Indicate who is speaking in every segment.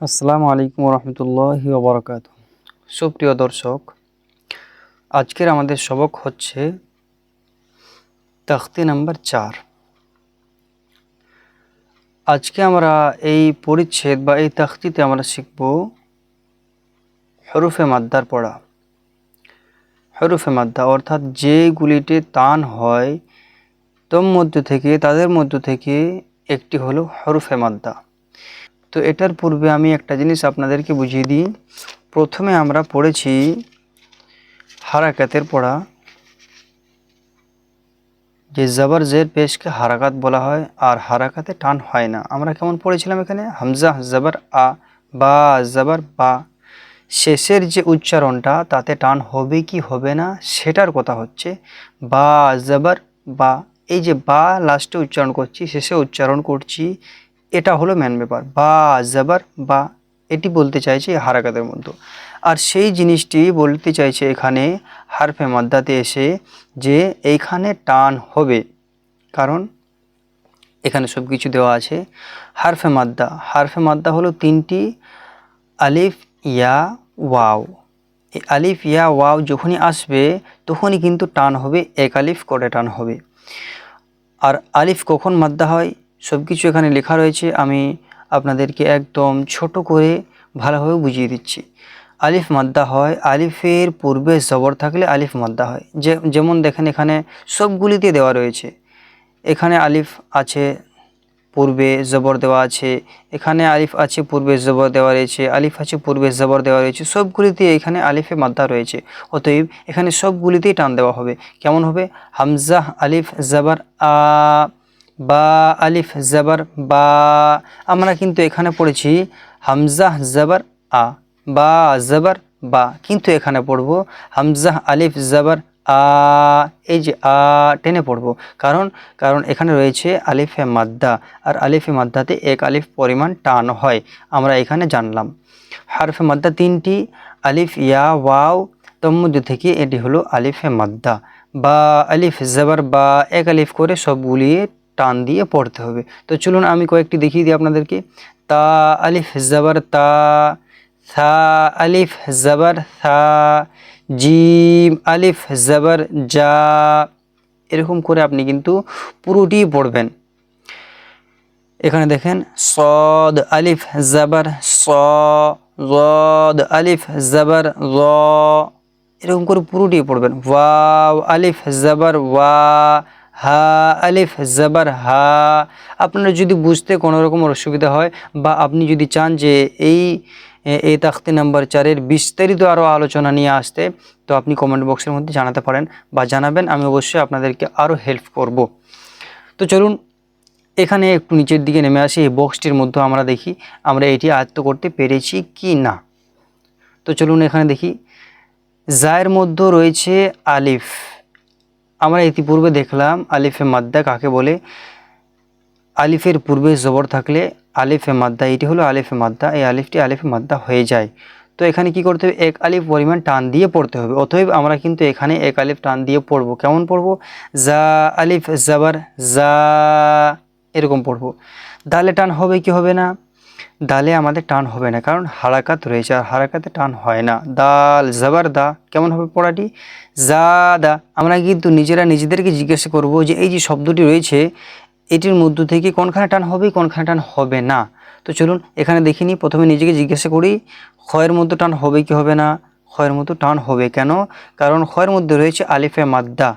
Speaker 1: আসসালামু আলাইকুম রহমতুল্লাহি ওয়া বারাকাতুহু। সুপ্রিয় দর্শক, আজকের আমাদের সবক হচ্ছে তাখতি নাম্বার 4। আজকে আমরা এই পরিচ্ছেদ বা এই তাখতিতে আমরা শিখব হরফে মাদ্দার পড়া। হরফে মাদ্দা অর্থাৎ যেগুলিতে টান হয় তাদের মধ্য থেকে একটি হলো হরফে মাদ্দা। তো এটার পূর্বে আমি একটা জিনিস আপনাদেরকে বুঝিয়ে দিই। প্রথমে আমরা পড়েছি হারাকাতের পড়া, যে জবর জের পেশকে হারাকাত বলা হয় আর হারাকাতে টান হয় না। আমরা কেমন পড়েছিলাম এখানে? হামজা জবর আ, বা জবর বা, শেষের যে উচ্চারণটা তাতে টান হবে কি হবে না সেটার কথা হচ্ছে। বা জবর বা, এই যে বা লাস্টে উচ্চারণ করছি, শেষে উচ্চারণ করছি, এটা হলো মেন ব্যাপার। বা জবর বা, এটি বলতে চাইছে হারাকাতের মধ্যে। আর সেই জিনিসটি বলতে চাইছে এখানে হারফে মাদ্দাতে এসে, যে এইখানে টান হবে, কারণ এখানে সব কিছু দেওয়া আছে। হারফে মাদ্দা হলো তিনটি, আলিফ ইয়া ওয়াও। এই আলিফ ইয়া ওয়াও যখনই আসবে তখনই কিন্তু টান হবে, এক আলিফ করে টান হবে। আর আলিফ কখন মাদ্দা হয় সব কিছু এখানে লেখা রয়েছে, আমি আপনাদেরকে একদম ছোট করে ভালোভাবে বুঝিয়ে দিচ্ছি। আলিফ মাদ্দা হয় আলিফের পূর্বে জবর থাকলে আলিফ মাদ্দা হয়। যেমন দেখেন এখানে সবগুলিতে দেওয়া রয়েছে। এখানে আলিফ আছে, পূর্বে জবর দেওয়া আছে, এখানে আলিফ আছে, পূর্বে জবর দেওয়া রয়েছে, আলিফ আছে, পূর্বে জবর দেওয়া রয়েছে, সবগুলিতে এখানে আলিফে মাদ্দা রয়েছে। অতএব এখানে সবগুলিতেই টান দেওয়া হবে। কেমন হবে? হামজা আলিফ জবর আ, বা আলিফ জবর বা। আমরা কিন্তু এখানে পড়েছি হামজা জবর আ, বা জবর বা, কিন্তু এখানে পড়ব হামজা আলিফ জবর আ, এই যে আ টেনে পড়ব। কারণ এখানে রয়েছে আলিফে মাদ্দা, আর আলিফে মাদ্দাতে এক আলিফ পরিমাণ টান হয়, আমরা এখানে জানলাম। হারফে মাদ্দা তিনটি, আলিফ ইয়া ওয়াও, মধ্যে থেকে এটি হলো আলিফে মাদ্দা। বা আলিফ জবর বা, এক আলিফ করে সবগুলি টান দিয়ে পড়তে হবে। তো চলুন আমি কয়েকটি দেখিয়ে দিই আপনাদেরকে। তা আলিফ জবর তা, থা আলিফ জবর থা, জিম আলিফ জবর জা। এরকম করে আপনি কিন্তু পুরোটি পড়বেন। এখানে দেখেন সদ আলিফ জবর স, রদ আলিফ জবর র, এরকম করে পুরোটি পড়বেন। ওয়াও আলিফ জবর ওয়া, হা আলিফ জবর হা। আপনার যদি বুঝতে কোনো রকম অসুবিধা হয় বা আপনি যদি চান যে এই তাখতি নাম্বার 4-এর বিস্তারিত আরও আলোচনা নিয়ে আসতে, তো আপনি কমেন্ট বক্সের মধ্যে জানাতে পারেন বা জানাবেন, আমি অবশ্যই আপনাদেরকে আরও হেল্প করব। তো চলুন এখানে একটু নিচের দিকে নেমে আসি। এই বক্সটির মধ্যে আমরা দেখি আমরা এটি আয়ত্ত করতে পেরেছি কি না। তো চলুন এখানে দেখি, জায়ের মধ্যে রয়েছে আলিফ। আমরা ইতিপূর্বে দেখলাম আলিফে মাদ্দা কাকে বলে। আলিফের পূর্বে জবর থাকলে আলিফে মাদ্দা, এটি হলো আলিফে মাদ্দা, এই আলিফটি আলিফে মাদ্দা হয়ে যায়। তো এখানে কি করতে হবে? এক আলিফ পরিমাণ টান দিয়ে পড়তে হবে। অতএব আমরা কিন্তু এখানে এক আলিফ টান দিয়ে পড়ব। কেমন পড়ব? জা আলিফ জবর জা, এরকম পড়ব। দালে টান হবে কি হবে না? দালে আমাদের টান হবে না, কারণ হারাকাত রয়েছে, আর হারাকাতে টান হয় না। দাল জবর দা, কেমন হবে পড়াটি? জা দা। আমরা কিন্তু নিজেদেরকে জিজ্ঞাসা করব যে এই যে শব্দটি রয়েছে এটির মধ্য থেকে কোনখানে টান হবে, কোনখানে টান হবে না। তো চলুন এখানে দেখিনি, প্রথমে নিজেকে জিজ্ঞাসা করি খয়ের মধ্যে টান হবে কি হবে না? খয়ের মধ্যে টান হবে। কেন? কারণ খয়ের মধ্যে রয়েছে আলিফে মাদ্দা।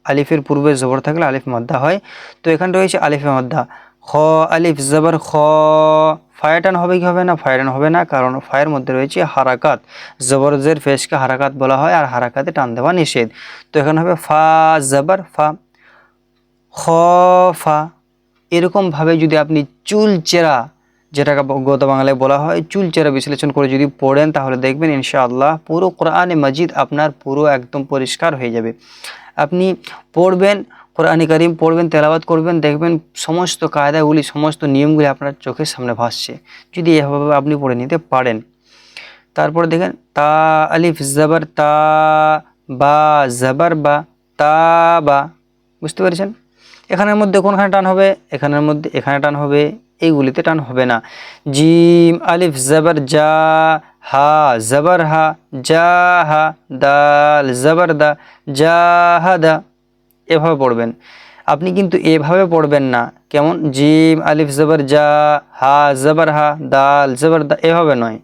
Speaker 1: আলিফের পূর্বে জবর থাকলে আলিফ মাদ্দা হয়। তো এখানে রয়েছে আলিফে মাদ্দা, খ আলিফ জবর খ। ফায়ে টান হবে কি হবে না? ফায়ে টান হবে না, কারণ ফায়ের মধ্যে রয়েছে হারাকাত। জবরজের ফেসকে হারাকাত বলা হয়, আর হারাকাতে টান দেওয়া নিষেধ। তো এখানে হবে ফা জবর ফা, খ ফা। এরকমভাবে যদি আপনি চুলচেরা, যেটাকে গত বাংলায় বলা হয় চুলচেরা বিশ্লেষণ করে যদি পড়েন, তাহলে দেখবেন ইনশাআল্লাহ পুরো কোরআনে মাজিদ আপনার পুরো একদম পরিষ্কার হয়ে যাবে। আপনি পড়বেন, কোরআনে কারিম পড়বেন, তেলাওয়াত করবেন, দেখবেন সমস্ত কায়দাগুলি, সমস্ত নিয়মগুলি আপনার চোখের সামনে ভাসছে, যদি এভাবে আপনি পড়ে নিতে পারেন। তারপরে দেখেন তা আলিফ জবর তা, বা জবর বা, তা বা। বুঝতে পেরেছেন? এখানের মধ্যে কোনখানে টান হবে? এখানের মধ্যে এখানে টান হবে, এইগুলিতে টান হবে না। জিম আলিফ জবর যা, হা জবর হা, যা হা, দাল জবর দা, জাহাদা, এভাবে পড়বেন। আপনি কিন্তু এভাবে পড়বেন না, কেমন জিম আলিফ জবর যা, হা জবর হা, দাল জবর দা, এভাবে নয়।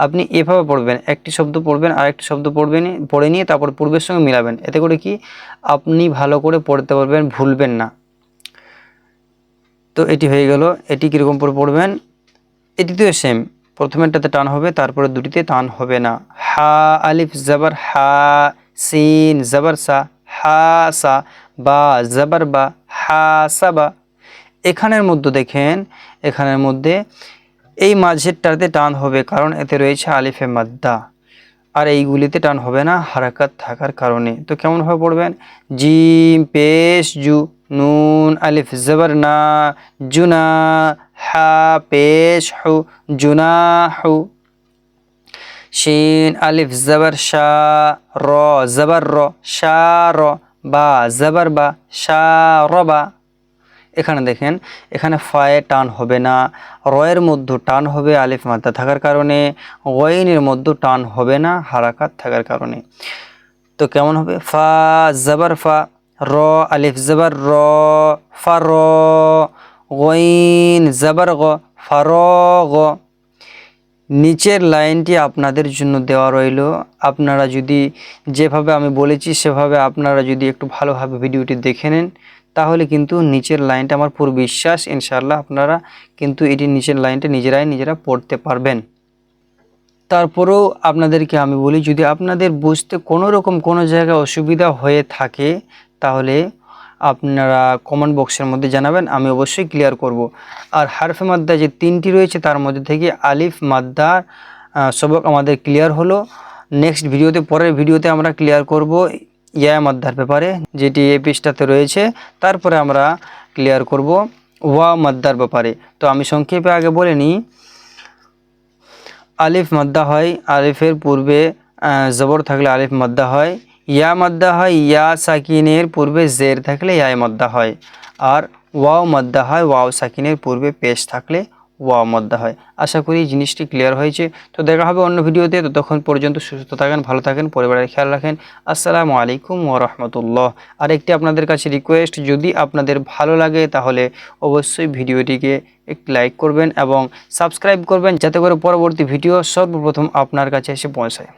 Speaker 1: আপনি এভাবে পড়বেন, একটি শব্দ পড়বেন আর একটি শব্দ পড়ে নিয়ে তারপর পূর্বের সঙ্গে মিলাবেন। এতে করে কি আপনি ভালো করে পড়তে পারবেন, ভুলবেন না। তো এটি হয়ে গেল। এটি কীরকম করে পড়বেন, এটিতেও সেম, প্রথমেরটাতে টান হবে, তারপরে দুটিতে টান হবে না। হা আলিফ জবর হা, সিন জবর সা, হা সা, বা জবর বা, হা সাবা। এখানের মধ্যে দেখেন, এখানের মধ্যে এই মাঝেরটাতে টান হবে, কারণ এতে রয়েছে আলিফে মাদ্দা, আর এইগুলিতে টান হবে না হারাকাত থাকার কারণে। তো কেমনভাবে পড়বেন, জিম পেশ জু, নুন আলিফ জবর না, জুনা, হা পেশ হু, জুনা হু, শিন আলিফ জবর শা, র জবর র, শা র, বা জবর বা, শা রবা। এখানে দেখেন, এখানে ফায়ে টান হবে না, রয়ের মধ্যে টান হবে আলিফ মাদ্দা থাকার কারণে, গইনের মধ্যে টান হবে না হারাকাত থাকার কারণে। তো কেমন হবে, ফা জবর ফা, র আলিফ জবর র, ফা র, গইন জবর গ, ফার গ। নিচের লাইনটি আপনাদের জন্য দেওয়া রইল। আপনারা যদি যেভাবে আমি বলেছি সেভাবে আপনারা যদি একটু ভালোভাবে ভিডিওটি দেখে নেন, তাহলে কিন্তু নিচের লাইনটা, আমার পুরো বিশ্বাস ইনশাআল্লাহ আপনারা কিন্তু এটি নিচের লাইনটা নিজেরা পড়তে পারবেন। তারপরেও আপনাদেরকে আমি বলি, যদি আপনাদের বুঝতে কোনো রকম কোনো জায়গায় অসুবিধা হয়ে থাকে, তাহলে আপনারা কমেন্ট বক্সের মধ্যে জানাবেন, আমি অবশ্যই ক্লিয়ার করব। আর হারফে মাদ্দা যে 3টি রয়েছে তার মধ্যে থেকে আলিফ মাদ্দার সবক আমাদের ক্লিয়ার হলো। নেক্সট ভিডিওতে, পরের ভিডিওতে আমরা ক্লিয়ার করব ইয়া মাদ্দার ব্যাপারে, যেটি এই পৃষ্ঠাতে রয়েছে। তারপরে আমরা ক্লিয়ার করব ওয়া মাদ্দার ব্যাপারে। তো আমি সংক্ষেপে আগে বলে নিই, আলিফ মাদ্দা হয়, আলিফের পূর্বে জবর থাকলে আলিফ মাদ্দা হয়। ইয়া মাদ্দা হয়, ইয়া সাকিনের পূর্বে জের থাকলে ইয়া মাদ্দা হয়। আর ওয়াও মাদ্দা হয়, ওয়াও সাকিনের পূর্বে পেশ থাকলে ওয়াও মাদ্দা হয়। আশা করি জিনিসটি ক্লিয়ার হয়েছে। তো দেখা হবে অন্য ভিডিওতে, ততক্ষণ পর্যন্ত সুস্থ থাকেন, ভালো থাকেন, পরিবারের খেয়াল রাখেন। আসসালামু আলাইকুম ওয়া রাহমাতুল্লাহ। আর একটি আপনাদের কাছে রিকোয়েস্ট, যদি আপনাদের ভালো লাগে তাহলে অবশ্যই ভিডিওটিকে একটি লাইক করবেন এবং সাবস্ক্রাইব করবেন, যাতে করে পরবর্তী ভিডিও সর্বপ্রথম আপনার কাছে এসে পৌঁছায়।